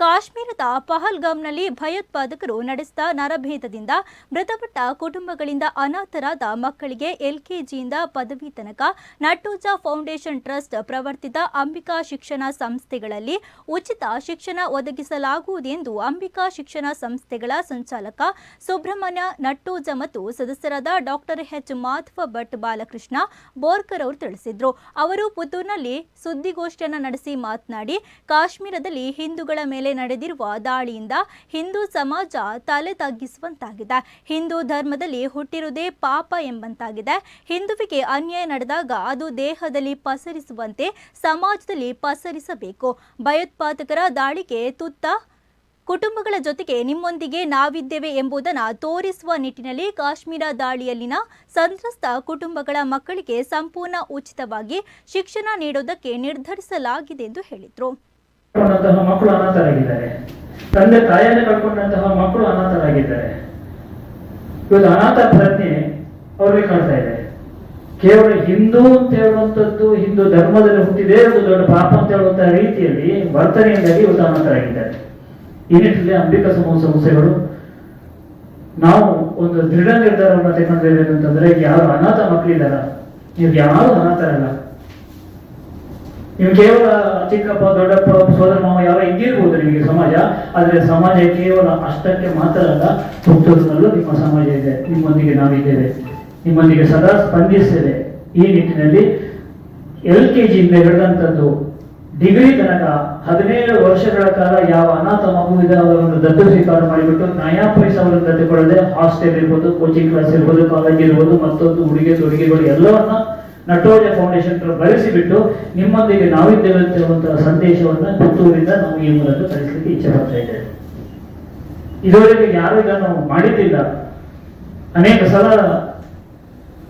ಕಾಶ್ಮೀರದ ಪಹಲ್ಗಾಮ್ನಲ್ಲಿ ಭಯೋತ್ಪಾದಕರು ನಡೆಸಿದ ನರಭೇದದಿಂದ ಮೃತಪಟ್ಟ ಕುಟುಂಬಗಳಿಂದ ಅನಾಥರಾದ ಮಕ್ಕಳಿಗೆ ಎಲ್ಕೆಜಿಯಿಂದ ಪದವಿ ತನಕ ನಟ್ಟೋಜ ಫೌಂಡೇಶನ್ ಟ್ರಸ್ಟ್ ಪ್ರವರ್ತಿತ ಅಂಬಿಕಾ ಶಿಕ್ಷಣ ಸಂಸ್ಥೆಗಳಲ್ಲಿ ಉಚಿತ ಶಿಕ್ಷಣ ಒದಗಿಸಲಾಗುವುದು ಎಂದು ಅಂಬಿಕಾ ಶಿಕ್ಷಣ ಸಂಸ್ಥೆಗಳ ಸಂಚಾಲಕ ಸುಬ್ರಹ್ಮಣ್ಯ ನಟ್ಟೋಜ ಮತ್ತು ಸದಸ್ಯರಾದ ಡಾಕ್ಟರ್ ಎಚ್ ಮಾಧವ ಭಟ್ ಬಾಲಕೃಷ್ಣ ಬೋರ್ಕರ್ ಅವರು ತಿಳಿಸಿದರು. ಅವರು ಪುತ್ತೂರಿನಲ್ಲಿ ಸುದ್ದಿಗೋಷ್ಠಿಯನ್ನು ನಡೆಸಿ ಮಾತನಾಡಿ, ಕಾಶ್ಮೀರದಲ್ಲಿ ಹಿಂದೂಗಳ ಮೇಲೆ ನಡೆದಿರುವ ದಾಳಿಯಿಂದ ಹಿಂದೂ ಸಮಾಜ ತಲೆ ತಗ್ಗಿಸುವಂತಾಗಿದೆ. ಹಿಂದೂ ಧರ್ಮದಲ್ಲಿ ಹುಟ್ಟಿರುವುದೇ ಪಾಪ ಎಂಬಂತಾಗಿದೆ. ಹಿಂದುವಿಗೆ ಅನ್ಯಾಯ ನಡೆದಾಗ ಅದು ದೇಹದಲ್ಲಿ ಪಸರಿಸುವಂತೆ ಸಮಾಜದಲ್ಲಿ ಪಸರಿಸಬೇಕು. ಭಯೋತ್ಪಾದಕರ ದಾಳಿಗೆ ತುತ್ತ ಕುಟುಂಬಗಳ ಜೊತೆಗೆ ನಿಮ್ಮೊಂದಿಗೆ ನಾವಿದ್ದೇವೆ ಎಂಬುದನ್ನು ತೋರಿಸುವ ನಿಟ್ಟಿನಲ್ಲಿ ಕಾಶ್ಮೀರ ದಾಳಿಯಲ್ಲಿನ ಸಂತ್ರಸ್ತ ಕುಟುಂಬಗಳ ಮಕ್ಕಳಿಗೆ ಸಂಪೂರ್ಣ ಉಚಿತವಾಗಿ ಶಿಕ್ಷಣ ನೀಡುವುದಕ್ಕೆ ನಿರ್ಧರಿಸಲಾಗಿದೆ ಎಂದು ಹೇಳಿದರು. ಮಕ್ಕಳು ಅನಾಥರಾಗಿದ್ದಾರೆ, ತಂದೆ ತಾಯಿಯನ್ನು ಕಳ್ಕೊಂಡಂತಹ ಮಕ್ಕಳು ಅನಾಥರಾಗಿದ್ದಾರೆ. ಇವತ್ತು ಅನಾಥ ಪ್ರಜ್ಞೆ ಅವ್ರಿಗೆ ಕಾಣ್ತಾ ಇದೆ. ಕೇವಲ ಹಿಂದೂ ಅಂತ ಹೇಳುವಂಥದ್ದು, ಹಿಂದೂ ಧರ್ಮದಲ್ಲಿ ಹುಟ್ಟಿದೆ ಒಂದು ದೊಡ್ಡ ಪಾಪ ಅಂತ ಹೇಳುವಂತಹ ರೀತಿಯಲ್ಲಿ ವರ್ತನೆಯಿಂದಾಗಿ ಇವತ್ತು ಅನಾಥರಾಗಿದ್ದಾರೆ. ಈ ನಿಟ್ಟಿನಲ್ಲಿ ಅಂಬಿಕಾ ಸಮೂಹ ಸಂಸ್ಥೆಗಳು ನಾವು ಒಂದು ದೃಢ ನಿರ್ಧಾರವನ್ನು ತೆಗೆದುಕೊಂಡಿದ್ದೇವೆ ಅಂತಂದ್ರೆ, ಯಾರು ಅನಾಥ ಮಕ್ಕಳಿದ್ದಾರ, ನೀವು ಯಾರು ಅನಾಥರಲ್ಲ. ನೀವು ಕೇವಲ ಚಿಕ್ಕಪ್ಪ ದೊಡ್ಡಪ್ಪ ಸೋದರ ಮಾವ ಯಾವ ಇದ್ದಿರ್ಬೋದು ನಿಮಗೆ ಸಮಾಜ, ಆದ್ರೆ ಸಮಾಜ ಕೇವಲ ಅಷ್ಟಕ್ಕೆ ಮಾತ್ರ ಅಲ್ಲ, ಪುತ್ತೂರಿನಲ್ಲೂ ನಿಮ್ಮ ಸಮಾಜ ಇದೆ. ನಿಮ್ಮೊಂದಿಗೆ ನಾವಿದ್ದೇವೆ, ನಿಮ್ಮೊಂದಿಗೆ ಸದಾ ಸ್ಪಂದಿಸ್ತೇವೆ. ಈ ನಿಟ್ಟಿನಲ್ಲಿ LKG-ಯಿಂದ ಹಿಡಿದಂಥದ್ದು ಡಿಗ್ರಿ ತನಕ 17 ವರ್ಷಗಳ ಕಾಲ ಯಾವ ಅನಾಥ ಮಗುವಿದೆ ಅವರನ್ನು ದತ್ತು ಸ್ವೀಕಾರ ಮಾಡಿಬಿಟ್ಟು ನಯಾ ಪೈಸೆ ಅವರನ್ನು ದತ್ತುಕೊಳ್ಳದೆ ಹಾಸ್ಟೆಲ್ ಇರ್ಬೋದು, ಕೋಚಿಂಗ್ ಕ್ಲಾಸ್ ಇರ್ಬೋದು, ಕಾಲೇಜ್ ಇರ್ಬೋದು, ಮತ್ತೊಂದು ಉಡುಗೆ ತೊಡುಗೆಗಳು ಎಲ್ಲವನ್ನ ನಟೋಜ ಫೌಂಡೇಶನ್ ಬಳಸಿಬಿಟ್ಟು ನಿಮ್ಮೊಂದಿಗೆ ನಾವಿದ್ದೇವೆ ಅಂತ ಹೇಳುವಂತಹ ಸಂದೇಶವನ್ನ ಪುತ್ತೂರಿಂದ ನಾವು ಈ ಮೂಲಕ ಕಳಿಸಲಿಕ್ಕೆ ಇಚ್ಛೆ ಪಡ್ತಾ ಇದ್ದೇವೆ. ಇದುವರೆಗೆ ಯಾರು ಇದನ್ನು ಮಾಡಿದ್ದಿಲ್ಲ. ಅನೇಕ ಸಲ